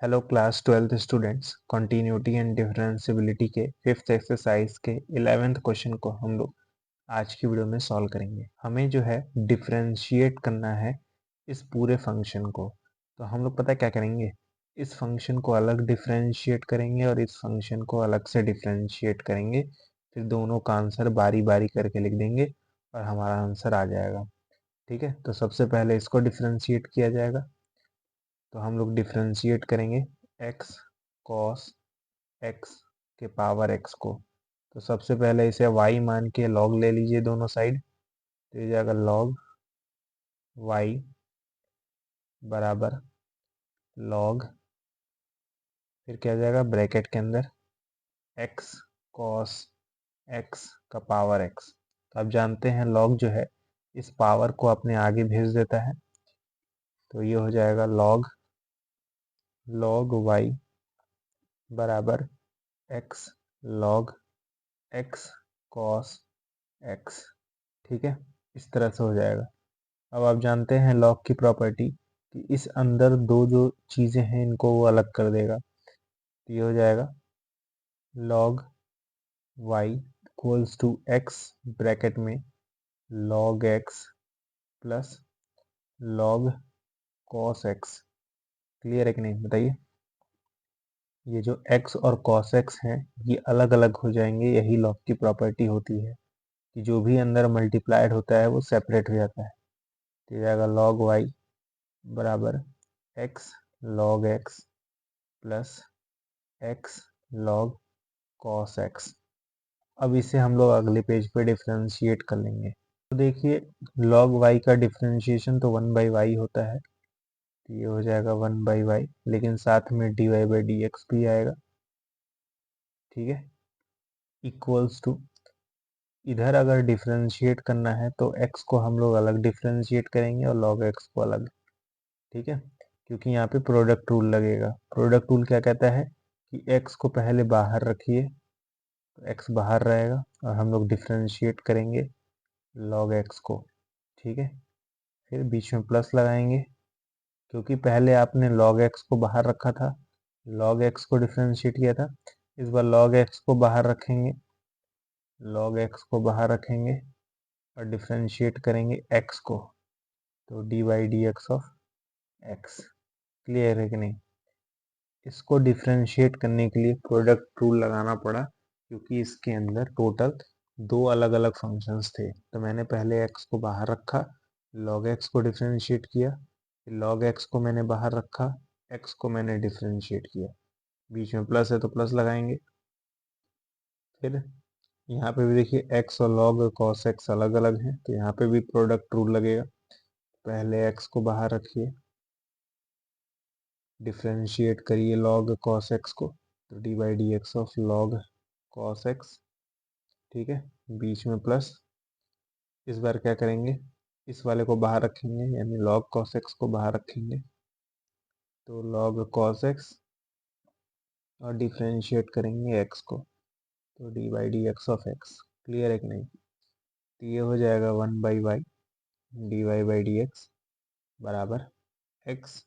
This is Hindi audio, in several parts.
Hello class 12th students, continuity and differentiability के फिफ्थ एक्सरसाइज के 11th क्वेश्चन को हम लोग आज की वीडियो में सॉल्व करेंगे। हमें जो है डिफरेंशिएट करना है इस पूरे फंक्शन को। तो हम लोग पता है क्या करेंगे, इस फंक्शन को अलग डिफरेंशिएट करेंगे और इस फंक्शन को अलग से डिफरेंशिएट करेंगे। फिर दोनों का आंसर बारी बारी करके लिख देंगे और हमारा आंसर आ जाएगा। ठीक है, तो सबसे पहले इसको डिफरेंशिएट किया जाएगा। तो हम लोग डिफरेंशिएट करेंगे x cos x के पावर x को। तो सबसे पहले इसे y मान के log ले लीजिए दोनों साइड। तो ये जाएगा log y बराबर log, फिर क्या जाएगा ब्रैकेट के अंदर x cos x का पावर x। तो आप जानते हैं log जो है इस पावर को अपने आगे भेज देता है। तो ये हो जाएगा log y बराबर x log x cos x। ठीक है, इस तरह से हो जाएगा। अब आप जानते हैं लॉग की प्रॉपर्टी कि इस अंदर दो जो चीज़ें हैं इनको वो अलग कर देगा। तो ये हो जाएगा log y equals to x bracket में log x plus log cos x। Clear है कि नहीं बताइए। ये जो x और cos x हैं ये अलग अलग हो जाएंगे, यही लॉग की प्रॉपर्टी होती है कि जो भी अंदर मल्टीप्लाइड होता है वो सेपरेट हो जाता है। तो ये जाएगा log y बराबर x log x plus x log cos x। अब इसे हम लोग अगले पेज पे डिफरेंशिएट कर लेंगे। तो देखिए log y का डिफरेंशिएशन तो 1/y होता है। तो ये हो जाएगा 1/y, लेकिन साथ में dy/dx भी आएगा। ठीक है, इक्वल्स टू, इधर अगर डिफरेंशिएट करना है तो x को हम लोग अलग डिफरेंशिएट करेंगे और log x को अलग। ठीक है, क्योंकि यहाँ पे प्रोडक्ट रूल लगेगा। प्रोडक्ट रूल क्या कहता है कि x को पहले बाहर रखिए, तो x बाहर रहेगा और हम लोग डिफरेंशिएट करेंगे log x को। ठीक है, फिर बीच में प्लस लगाएंगे क्योंकि पहले आपने log x को बाहर रखा था, log x को डिफरेंशिएट किया था। इस बार log x को बाहर रखेंगे, log x को बाहर रखेंगे और डिफरेंशिएट करेंगे x को। तो dy/dx ऑफ x। क्लियर है कि नहीं। इसको डिफरेंशिएट करने के लिए प्रोडक्ट रूल लगाना पड़ा क्योंकि इसके अंदर टोटल दो अलग अलग फंक्शंस थे। तो मैंने पहले x को बाहर रखा, log x को डिफरेंशिएट किया, फिर log x को मैंने बाहर रखा, x को मैंने डिफरेंशिएट किया। बीच में प्लस है तो प्लस लगाएंगे। फिर यहाँ पे भी देखिए x और log cos x अलग अलग हैं, तो यहाँ पे भी प्रोडक्ट रूल लगेगा। पहले x को बाहर रखिए, डिफरेंशिएट करिए log cos x को, तो dy/dx of log cos x। ठीक है, बीच में प्लस। इस बार क्या करेंगे, इस वाले को बाहर रखेंगे यानी log cos x को बाहर रखेंगे, तो log cos x और डिफरेंशिएट करेंगे x को, तो dy/dx ऑफ x। क्लियर है कि नहीं। तो ये हो जाएगा 1/y dy/dx बराबर x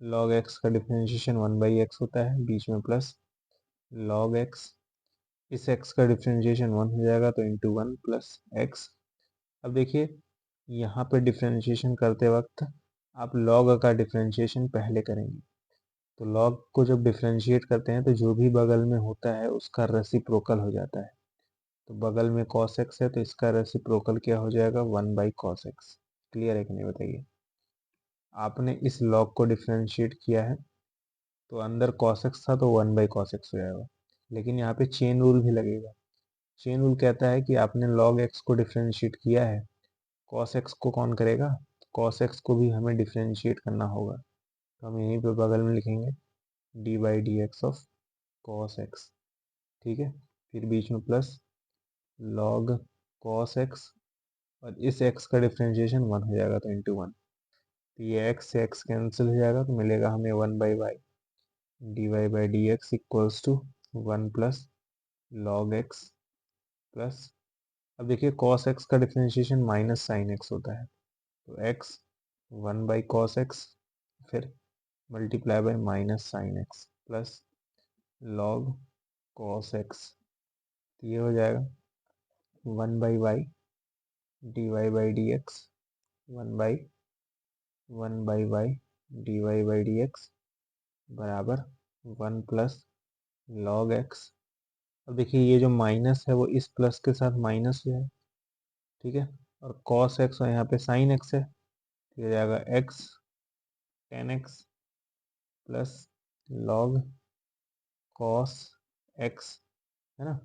log x का डिफरेंशिएशन 1/x होता है, बीच में प्लस log x, इस x का डिफरेंशिएशन 1 हो जाएगा तो इंटू 1 प्लस x। अब देखिए यहाँ पे डिफरेंशिएशन करते वक्त आप log का डिफरेंशिएशन पहले करेंगे। तो log को जब डिफरेंशिएट करते हैं तो जो भी बगल में होता है उसका रेसिप्रोकल हो जाता है। तो बगल में cos x है तो इसका रेसिप्रोकल क्या हो जाएगा 1/cos x। क्लियर है कि नहीं बताइए। आपने इस log को डिफरेंशिएट किया है तो अंदर cos x था तो 1/cos x हो जाएगा, लेकिन यहाँ पे चेन रूल भी लगेगा। चेन रूल कहता है कि आपने log x को डिफरेंशिएट किया है, cos x को कौन करेगा, cos x को भी हमें डिफरेंशिएट करना होगा। तो हम यहीं पे बगल में लिखेंगे dy/dx ऑफ cos x। ठीक है, फिर बीच में प्लस log cos x और इस x का डिफरेंशिएशन 1 हो जाएगा तो इंटू 1। तो ये x से x कैंसिल हो जाएगा तो मिलेगा हमें 1/y dy/dx equals to 1 plus log x plus, अब देखिए cos x का डिफरेंशिएशन माइनस साइन x होता है, तो x 1/cos x, फिर multiply by minus sine x plus log cos x, ये हो जाएगा 1/y dy by d x, 1/y dy by d x बराबर 1 प्लस लॉग एक्स। अब देखिए ये जो माइनस है वो इस प्लस के साथ माइनस है, ठीक है, और कॉस एक्स और यहाँ पे साइन एक्स है, तो ये जाएगा x tan x plus log cos x, है ना।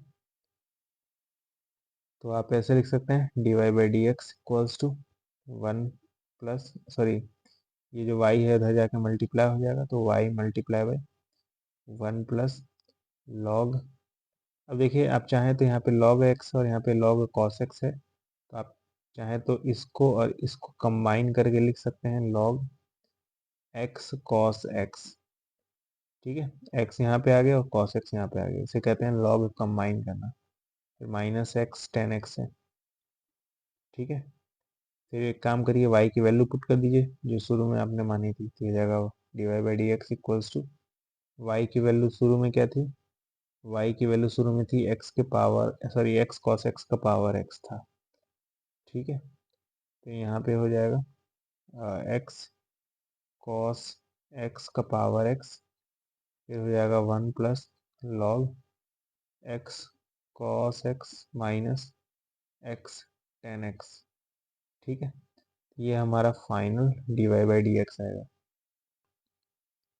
तो आप ऐसे लिख सकते हैं d y by d x equals to 1 plus, sorry ये जो y है उधर जाके मल्टीप्लाई हो जाएगा, तो y multiply by 1 plus log. अब देखिए आप चाहें तो यहाँ पे log x और यहाँ पे log cos x है, तो आप चाहें तो इसको और इसको कंबाइन करके लिख सकते हैं log x cos x, ठीक है, x यहाँ पे आ गया और cos x यहाँ पे आ गया, इसे कहते हैं log कंबाइन करना। फिर माइनस एक्स टेन एक्स है, ठीक है। फिर एक काम करिए y की वैल्यू पुट कर दीजिए जो शुरू में आपने मानी थी, तो ये जाएगा d y by d x equals to y की वैल्यू शुरू में क्या थी, y की वैल्यू शुरू में थी x के power, sorry x cos x का पावर x था, ठीक है। तो यहाँ पे हो जाएगा x cos x का पावर x, फिर हो जाएगा 1 plus log x cos x minus x tan x, ठीक है। ये हमारा final d y by d x आएगा।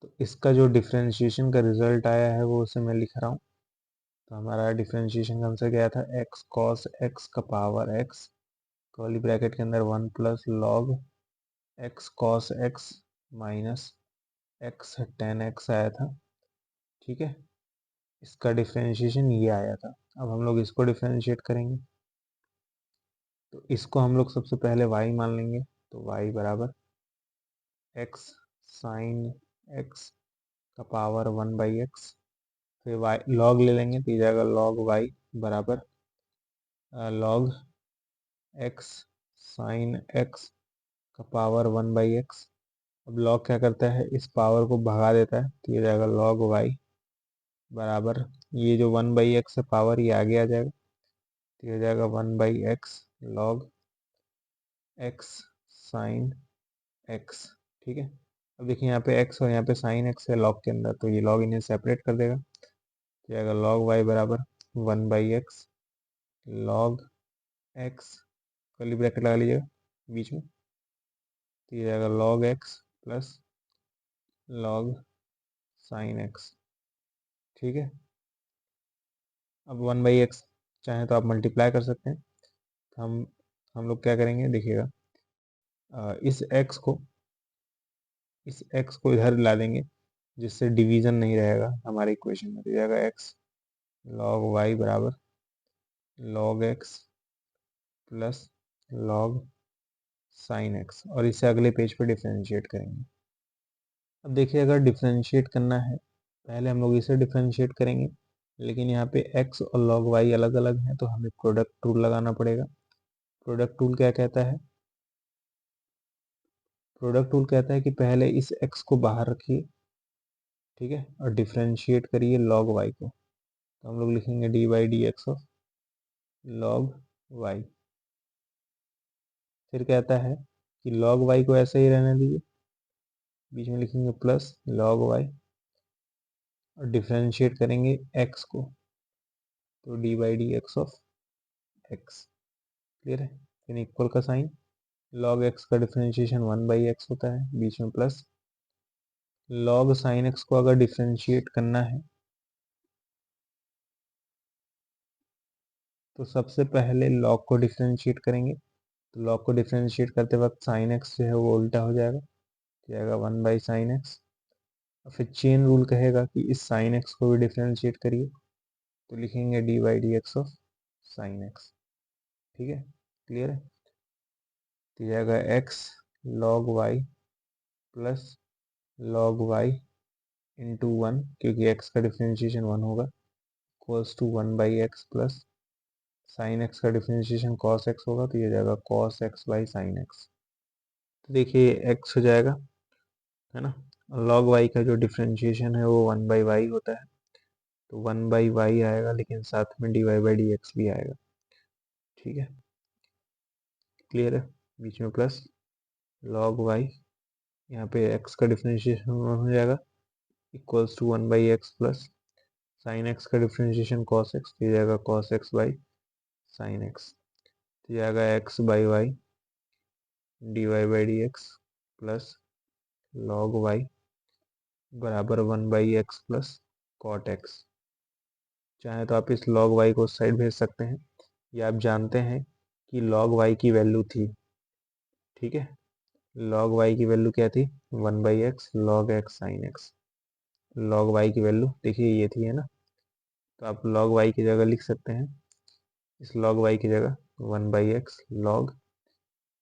तो इसका जो डिफ्रेंशिएशन का रिजल्ट आया है वो उसे मैं लिख रहा हूँ। तो हमारा डिफ्रेंशिएशन का आंसर क्या था, x cos x का पावर x कर्ली ब्रैकेट के अंदर 1 plus log x cos x minus x tan x आया था, ठीक है। इसका डिफ्रेंशिएशन ये आया था। अब हम लोग इसको डिफ्रेंशिएट करेंगे, तो इसको हम लोग सबसे पहले y मान लेंगे, तो y बराबर x साइन x का पावर 1/x, फिर y लॉग ले लेंगे तो ये जाएगा लॉग y बराबर लॉग x साइन x का पावर 1/x। अब लॉग क्या करता है, इस पावर को भगा देता है, तो ये जाएगा लॉग y बराबर, ये जो 1/x है पावर ये आगे आ जाएगा, तो ये जाएगा 1/x log x sign x, ठीक है। अब देखिए यहाँ पे x और यहाँ पे साइन x है लॉग के अंदर, तो ये लॉग इन्हें सेपरेट कर देगा, तो जाएगा लॉग y बराबर 1/x log x, curly bracket लगा लीजिएगा बीच में, तो ये जाएगा log x plus log sine x, ठीक है। अब 1/x चाहे तो आप मल्टीप्लाई कर सकते हैं, तो हम लोग क्या करेंगे देखिएगा, इस x को इधर ला देंगे जिससे डिवीजन नहीं रहेगा हमारे इक्वेशन में, तो जाएगा x log y बराबर log x plus log sine x, और इसे अगले पेज पे डिफ्रेंशिएट करेंगे। अब देखिए अगर डिफ्रेंशिएट करना है, पहले हम लोग इसे डिफ्रेंशिएट करेंगे, लेकिन यहाँ पे x और log y अलग अलग हैं, तो हमें प्रोडक्ट टूल लगाना पड़ेगा। प्रोडक्ट टूल क्या कहता है, प्रोडक्ट टूल कहता है कि पहले इस x को बाहर रखिए, ठीक है, और डिफ्रेंशिएट करिए log y को, तो हम लोग लिखेंगे D by d x of log y। फिर कहता है कि log y को ऐसे ही रहने दीजिए, बीच में लिखेंगे प्लस log y, और डिफ्रेंशिएट करेंगे x को, तो D by d x of x, clear है। फिर इक्वल का साइन, log x का डिफ्रेंशिएशन 1/x होता है, बीच में प्लस log साइन x को अगर डिफ्रेंशिएट करना है तो सबसे पहले log को डिफ्रेंशिएट करेंगे, तो log को डिफ्रेंशिएट करते वक्त साइन x जो है वो उल्टा हो जाएगा, जाएगा 1/sin x, और फिर चेन रूल कहेगा कि इस साइन x को भी डिफ्रेंशिएट करिए, तो लिखेंगे D by d x of sine x, ठीक है, क्लियर है। तो जाएगा x log y plus log y into 1, क्योंकि x का डिफ्रेंशिएशन 1 होगा, equals to 1/x plus sine x का डिफ्रेंशिएशन cos x होगा, तो ये जाएगा cos x by sine x। तो देखिए x हो जाएगा, है ना, लॉग वाई का जो डिफ्रेंशिएशन है वो 1/y होता है, तो 1/y आएगा, लेकिन साथ में dy/dx भी आएगा। ठीक है, क्लियर है, बीच में प्लस लॉग वाई, यहाँ पे x का डिफ्रेंशिएशन हो जाएगा equals to 1/x plus sine x का डिफ्रेंशिएशन cos x, तो जाएगा cos x by sine x, तो जाएगा x/y dy/dx plus log y बराबर 1/x प्लस cot x। चाहे तो आप इस log y को उस साइड भेज सकते हैं, या आप जानते हैं कि log y की वैल्यू थी, ठीक है, log y की वैल्यू क्या थी, 1/x log x sin x। log y की वैल्यू देखिए ये थी, है ना, तो आप log y की जगह लिख सकते हैं, इस log y की जगह 1/x log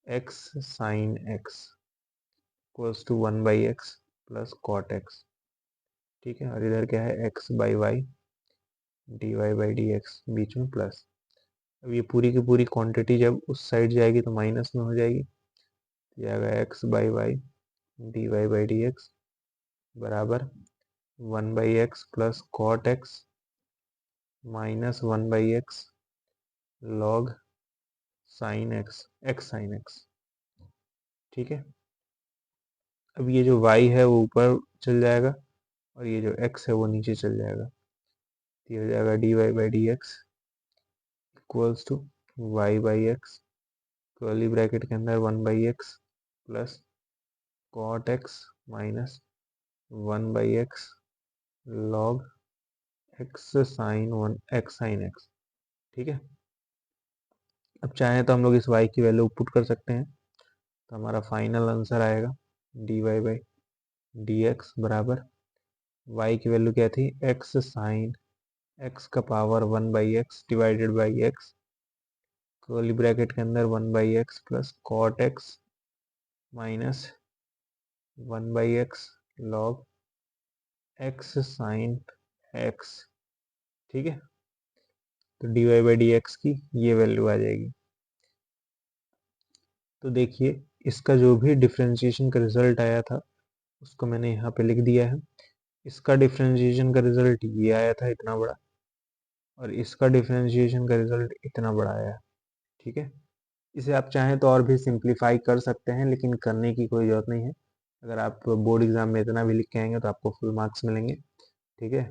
x sin x equals to 1/x plus cot x। ठीक है, और इधर क्या है, x/y dy/dx बीच में प्लस। अब ये पूरी की पूरी क्वांटिटी जब उस साइड जाएगी तो माइनस में हो जाएगी, तो जाएगा x/y dy/dx बराबर 1/x plus cot x minus 1/x log sin x x sin x। ठीक है, अब ये जो y है वो ऊपर चल जाएगा और ये जो x है वो नीचे चल जाएगा, तो ये हो जाएगा dy/dx equals to y/x curly bracket के अंदर 1/x plus cot x minus 1/x log x sin x। ठीक है, अब चाहे तो हम लोग इस y की वैल्यू पुट कर सकते हैं, तो हमारा फाइनल आंसर आएगा dy/dx बराबर y की वैल्यू क्या थी, x sin x का power 1/x divided by x curly bracket के अंदर 1/x plus cot x minus 1/x log x sin x। ठीक है, तो dy/dx की ये वैल्यू आ जाएगी। तो देखिए इसका जो भी डिफ्रेंशिएशन का रिजल्ट आया था उसको मैंने यहाँ पे लिख दिया है। इसका डिफ्रेंशिएशन का रिजल्ट ये आया था इतना बड़ा, और इसका डिफ्रेंशिएशन का रिजल्ट इतना बड़ा आया। ठीक है, इसे आप चाहें तो और भी सिंप्लीफाई कर सकते हैं, लेकिन करने की कोई ज़रूरत नहीं है। अगर आप बोर्ड एग्जाम में इतना भी लिख के आएंगे तो आपको फुल मार्क्स मिलेंगे। ठीक है,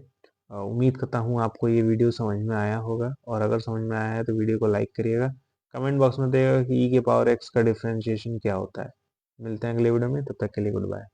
उम्मीद करता हूँ आपको ये वीडियो समझ में आया होगा, और अगर समझ में आया है तो वीडियो को लाइक करिएगा, कमेंट बॉक्स में बताइएगा कि e के पावर x का डिफ्रेंशिएशन क्या होता है। मिलते हैं अगले वीडियो में, तब तक के लिए गुड बाय।